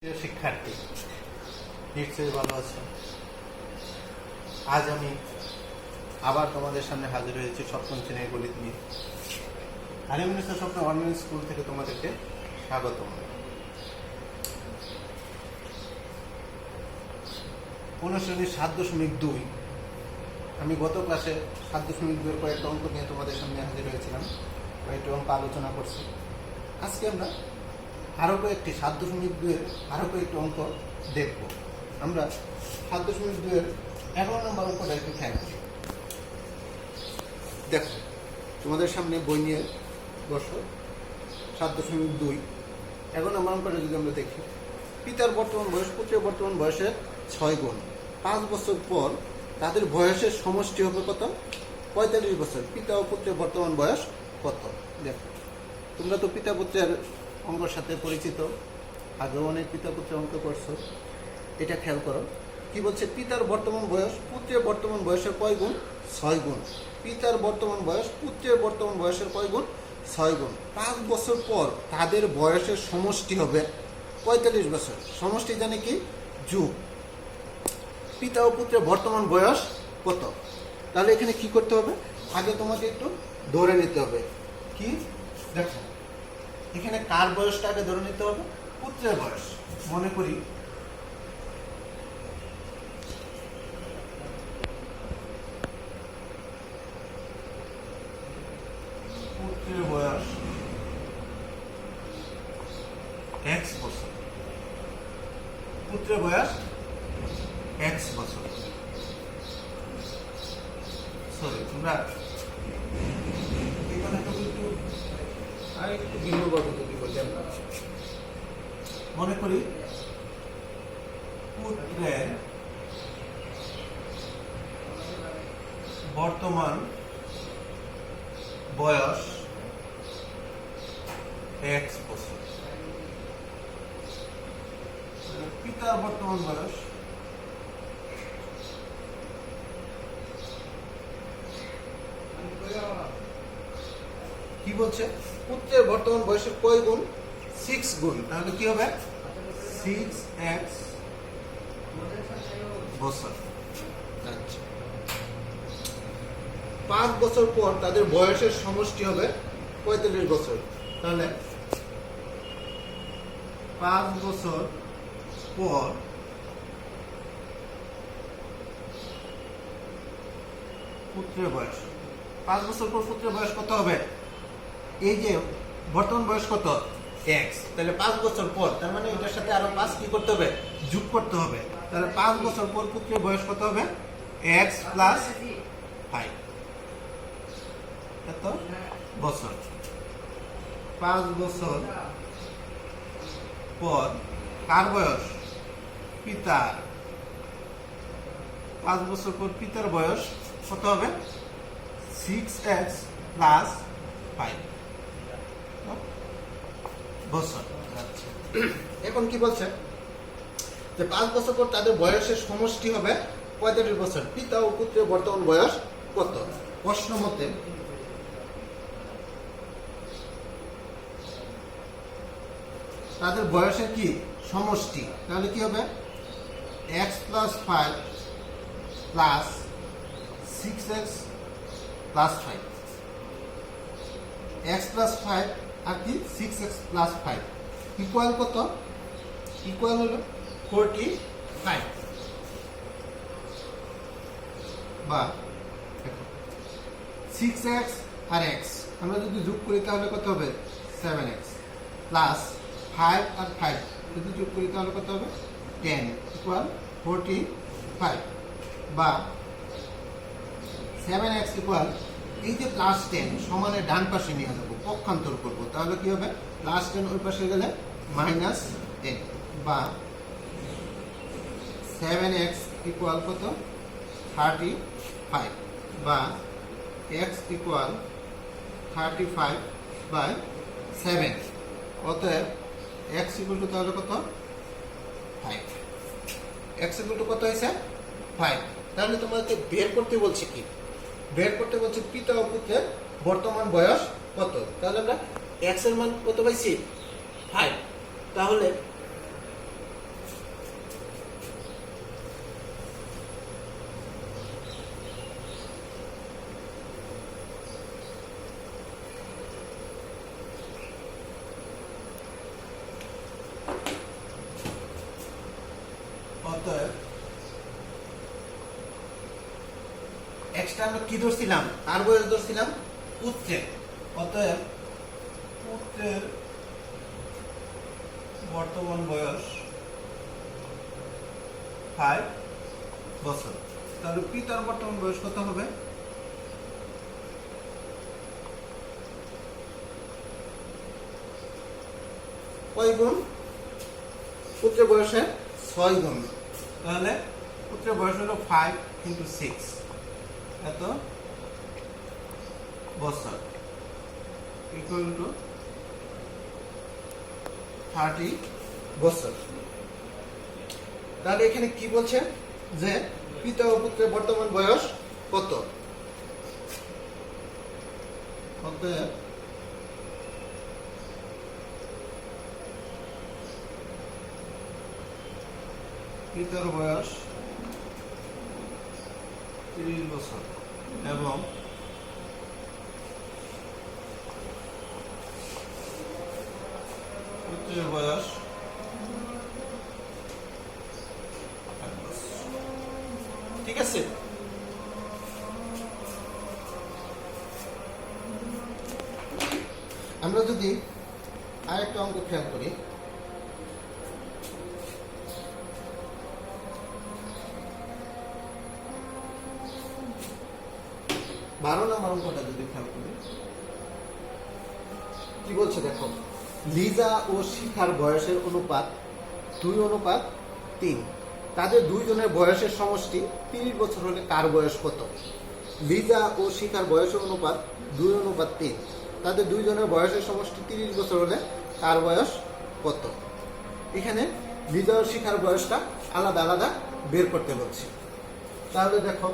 প্রিয় শিক্ষার্থী, নিশ্চয়ই ভালো আছে। আজ আমি আবার তোমাদের সামনে হাজির হয়েছি সপ্তম শ্রেণীর গণিত নিয়ে। আলিমিনিসা স্বপ্ন অনলাইন স্কুল থেকে তোমাদেরকে স্বাগত। অনুশ্রেণীর 7.2 আমি গত ক্লাসে 7.2 কয়েকটা অঙ্ক নিয়ে তোমাদের সামনে হাজির হয়েছিলাম, কয়েকটা অঙ্ক আলোচনা করছি। আজকে আমরা আরও কয়েকটি 7.2 আরও কয়েকটি অঙ্ক দেখব। আমরা 7.2 11 নম্বর অঙ্কটা একটু খেয়াল করি। দেখো, তোমাদের সামনে বই নিয়ে বসো। 7.2 11 নম্বর অঙ্কটা যদি আমরা দেখি, পিতার বর্তমান বয়স পুত্রের বর্তমান বয়সের 6 গুণ। 5 বছর পর তাদের বয়সের সমষ্টি হবে কত? 45 বছর। পিতা ও পুত্রের বর্তমান বয়স কত? দেখো, তোমরা তো পিতা পুত্রের অঙ্কর সাথে পরিচিত, আগেও অনেক পিতা পুত্রের অঙ্ক করছো। এটা খেয়াল করো, কি বলছে? পিতার বর্তমান বয়স পুত্রের বর্তমান বয়সের কয় গুণ? 6 গুণ। পিতার বর্তমান বয়স পুত্রের বর্তমান বয়সের কয় গুণ? 6 গুণ। 5 বছর পর তাদের বয়সের সমষ্টি হবে 45 বছর। সমষ্টি জানে কি? যুগ। পিতা ও পুত্রের বর্তমান বয়স কত? তাহলে এখানে কি করতে হবে? আগে তোমাকে একটু ধরে নিতে হবে। কি? দেখো, এখানে কার বয়সটা আগে ধরে নিতে হবে? পুত্রের বয়স। মনে করি পুত্রের বয়স x বছর। পুত্রের বয়স x বছর। সরি, তোমরা এখানে একটু আরেকটু ভিন্নভাবে যদি বলি, আমরা মনে করি পুত্রের বর্তমান বয়স x বছর। পিতার বর্তমান বয়স কি বলছে? পুত্রের বর্তমান বয়সের কয় গুণ? 6 গুণ। তাহলে কি হবে? 6x বছর। আচ্ছা, 5 বছর পর তাদের বয়সের সমষ্টি হবে 45 বছর। তাহলে 5 বছর পর পুত্রের বয়স, 5 বছর পর পুত্রের বয়স কত হবে? এই যে বর্তমান বয়স কত? x। তাহলে 5 বছর পর, তার মানে এটার সাথে আরো 5 কি করতে হবে? যোগ করতে হবে। তাহলে 5 বছর পর পুত্রের বয়স কত হবে? x plus 5। কত বছর? 5 বছর পর কার বয়স? পিতার। 5 বছর পর পিতার বয়স কত হবে? 6x প্লাস 5 বছর। আচ্ছা, এখন কি বলছে? যে 5 বছর পর তাদের বয়সের সমষ্টি হবে 45 বছর। পিতা ও পুত্রের বর্তমান বয়স কত? প্রশ্ন মতে তাদের বয়সের কি সমষ্টি? তাহলে কি হবে? x plus 5 plus 6x plus 5। x plus 5 আর কি 6x প্লাস 5 ইকুয়াল কত? ইকুয়াল হলো 45। বা 6x আর x আমরা যদি যোগ করি তাহলে কত হবে? 7x প্লাস 5 আর 5 যদি যোগ করি তাহলে কত হবে? 10 ইকুয়াল 45। বা 7x ইকুয়াল, এই যে প্লাস 10 সমানে ডান পাশে নিয়ে যাবো, পক্ষান্তর করবো। তাহলে কি হবে? প্লাস 10 ওই পাশে গেলে মাইনাস 10। বা 7x ইকুয়াল কত? 35। বা x ইকুয়াল 35/7। অতএব x ইকুয়াল টু তাহলে কত? 5। x ইকুয়াল টু কত হয়েছে? 5। তাহলে তোমাকে বের করতে বলছে কি? বের করতে বলছে পিতা ও পুত্রের বর্তমান বয়স কত। তাহলে আমরা x এর মান কত পাইছি? 5। তাহলে অতএব এক্সট্রা আমরা কি ধরছিলাম, তার বয়স ধরছিলাম পুত্রের। অতএব পুত্রের বর্তমান বয়স 5 বছর। তাহলে পিতার বর্তমান বয়স কত হবে? কয় গুণ? পুত্রের বয়সে 6 গুণ। তাহলে পুত্রের বয়স হলো 5 × 6, এত বছর, ইকুয়াল টু 30 বছর। তাহলে এখানে কি বলছে যে পিতা ও পুত্রের বর্তমান বয়স কত? অতএব পিতার বয়স 30 বছর এবং পুত্রের বয়স 8 বছর। ঠিক আছে? আমরা যদি আরেকটা অঙ্ক খেয়াল করি, বারো নম্বর অঙ্কটা যদি খেয়াল করি, কি বলছে দেখো, লিজা ও শিখার বয়সের অনুপাত 2:3। তাদের দুইজনের বয়সের সমষ্টি 30 বছর হলে কার বয়স কত? লিজা ও শিখার বয়সের অনুপাত 2:3। তাদের দুইজনের বয়সের সমষ্টি 30 বছর হলে কার বয়স কত? এখানে লিজা ও শিখার বয়সটা আলাদা আলাদা বের করতে বলছি। তাহলে দেখো,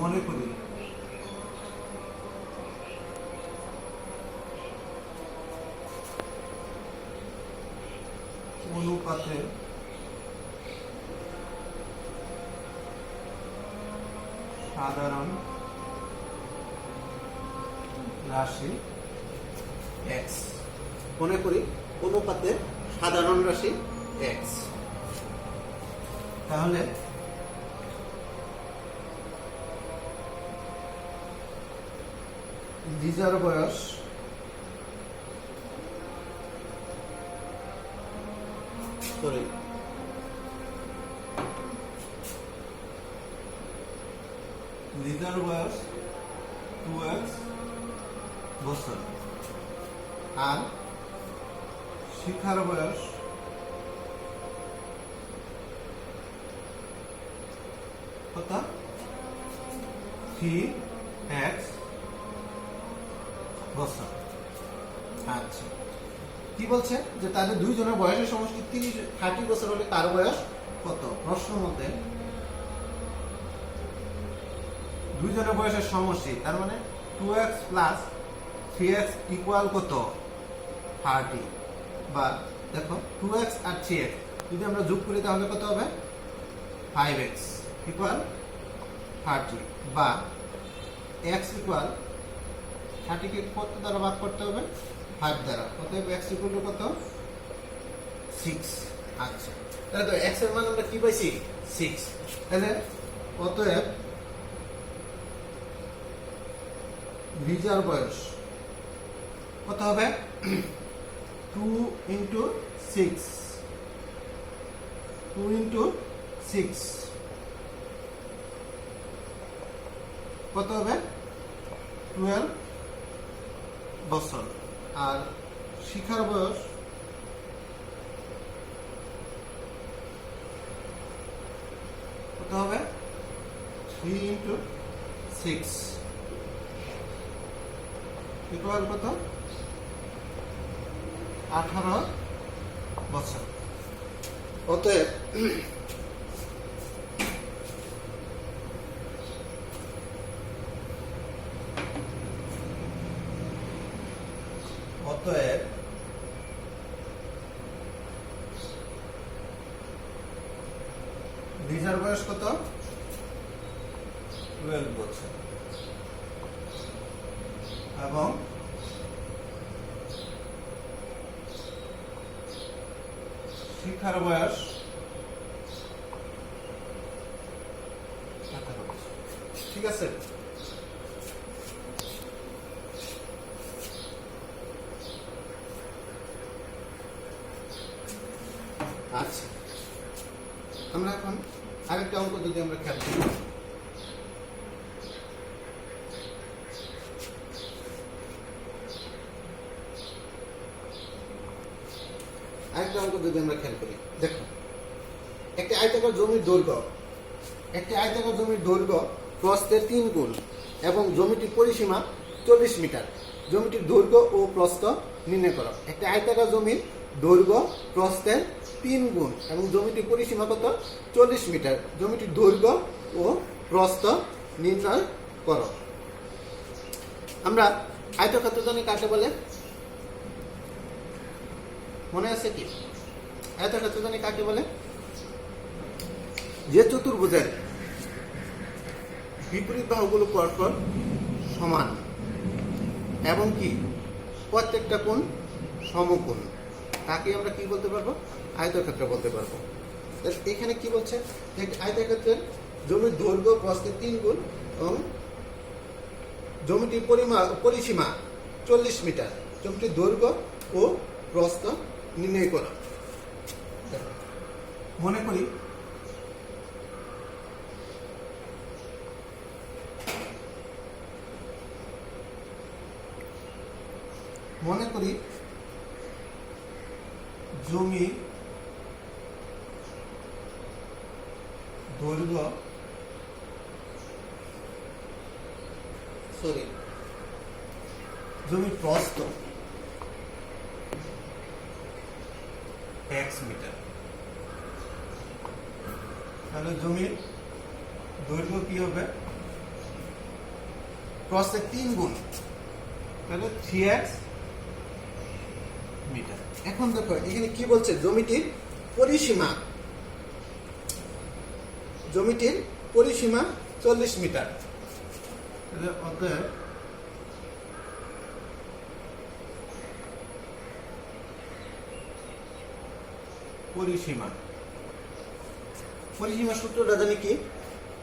মনে করি অনুপাতে সাধারণ রাশি x। মনে করি অনুপাতে সাধারণ রাশি x। তাহলে লিজার বয়স লিজার বয়স 2x বছর আর শিখার বয়স কত? 3x বছর। আচ্ছা, কি বলছে যে তাদের দুইজনের বয়সের সমষ্টি 30 বছর হলে কার বয়স কত? প্রশ্ন মতে দুইজনের বয়সের সমষ্টি, তার মানে 2x + 3x ইকুয়াল কত? 30। বা দেখো 2x আর 3x যদি আমরা যোগ করি তাহলে কত হবে? 5x equal 30। বা x ইকুয়াল 30 কে কত দ্বারা ভাগ করতে হবে? 5 দ্বারা। অতএব x ইকুয়াল টু কত? 6। আচ্ছা, তাহলে তো x এর মান আমরা কি পাইছি? 6। তাহলে অতএব লিজার বয়স কত হবে? 2 × 6 কত হবে? 12 বছর। আর শিখার বয়স কত হবে? 3 × 6 ইকুয়াল কত? 18 বছর। অতএব লিজার বয়স কত? 12 বছর এবং শিক্ষার বয়স 18 ঠিক আছে। আচ্ছা, আমরা এখন আরেকটা অঙ্ক যদি আমরা খেয়াল করি, দেখো একটি আয়তাকার জমির দৈর্ঘ্য প্রস্থের 3 গুণ এবং জমিটির পরিসীমা 40 মিটার। জমিটির দৈর্ঘ্য ও প্রস্থ নির্ণয় করো। একটি আয়তাকার জমির দৈর্ঘ্য প্রস্থের 3 গুণ এবং জমিটির পরিসীমা কত? 40 মিটার। জমিটির দৈর্ঘ্য ও প্রস্থ নির্ণয় করো। আমরা আয়তক্ষেত্র জানি কাকে বলে? মনে আছে কি? আয়তক্ষেত্র জানি কাকে বলে? যে চতুর্ভুজের বিপরীত বাহুগুলো পরস্পর সমান এবং কি প্রত্যেকটা কোণ সমকোণ, তাকে আমরা কি বলতে পারবো? আয়তক্ষেত্র বলতে পারবো। এখানে কি বলছে? আয়তক্ষেত্রের জমির দৈর্ঘ্য প্রস্থের 3 গুণ এবং জমিটির পরিসীমা 40 মিটার। জমিটির দৈর্ঘ্য ও প্রস্থ নির্ণয় করা। মনে করি জমির দৈর্ঘ্য জমির প্রস্থ x মিটার। তাহলে জমির দৈর্ঘ্য কি হবে? প্রস্থের 3 গুণ, তাহলে 3x মিটার। এখন দেখো এখানে কি বলছে? জমিটির পরিসীমা 40 মিটার। তাহলে অতএব পরিসীমা সূত্রটা জানি কি?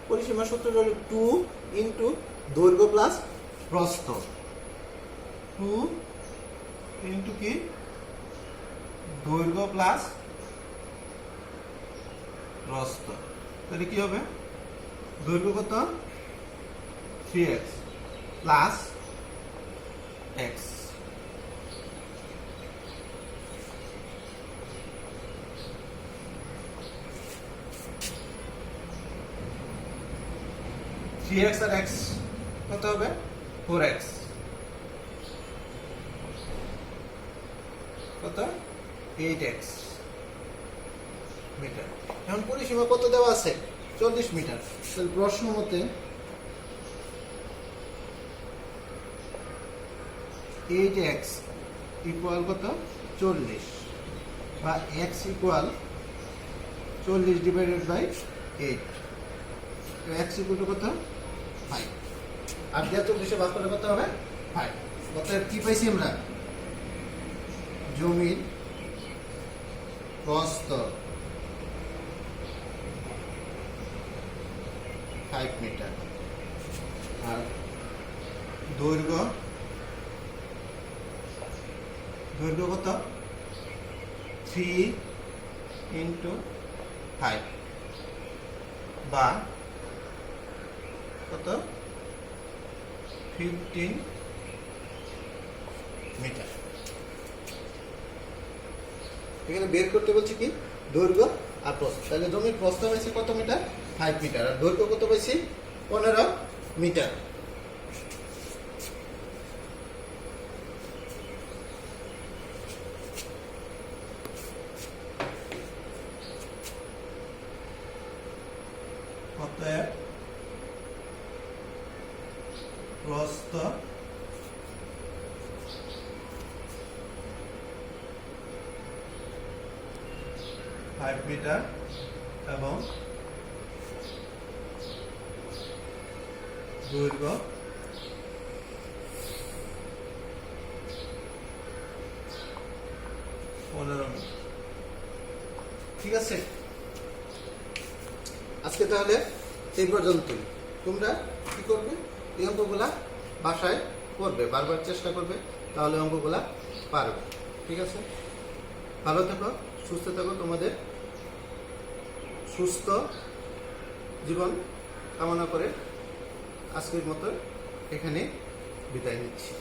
পরিসীমা সূত্রটা হলো 2 ইন্টু দৈর্ঘ্য প্লাস প্রস্থ। 2 ইন্টু কি? দৈর্ঘ্য প্লাস প্রস্থ। তাহলে কি হবে? দৈর্ঘ্য কত? 3x plus x। x আর x কত হবে? 4x। কত? 8x metre. এখন পরিসীমা কত দেওয়া আছে? 40 মিটার। তাহলে প্রশ্ন মতে 8x ইকুয়াল কত? 40 বা x equal 40 divided by 8। x equal to কত? 5। আর 40 ভাগ করলে কত হবে? 5। অতএব কি পাইছি আমরা? জমির প্রস্থ 5 মিটার আর দৈর্ঘ্য কত? 3 ইন্টু 5 বা কত? 15 মিটার। এখানে বের করতে বলছি কি? দৈর্ঘ্য আর প্রস্থ। তাহলে জমির প্রস্থ পাইছি কত মিটার? 5 মিটার। আর দৈর্ঘ্য কত পাইছি? 15 মিটার। অতএব প্রস্থ 5 মিটার এবং দৈর্ঘ্য 15 মিটার। ঠিক আছে, আজকে তাহলে এই পর্যন্তই। তোমরা কি করবে, এই অঙ্কগুলা বাসায় করবে, বারবার চেষ্টা করবে, তাহলে অঙ্কগুলা পারবে। ঠিক আছে, ভালো থেকো, সুস্থ থেকো, তোমাদের সুস্থ জীবন কামনা করে আজকের মতো এখানে বিদায় নিচ্ছি।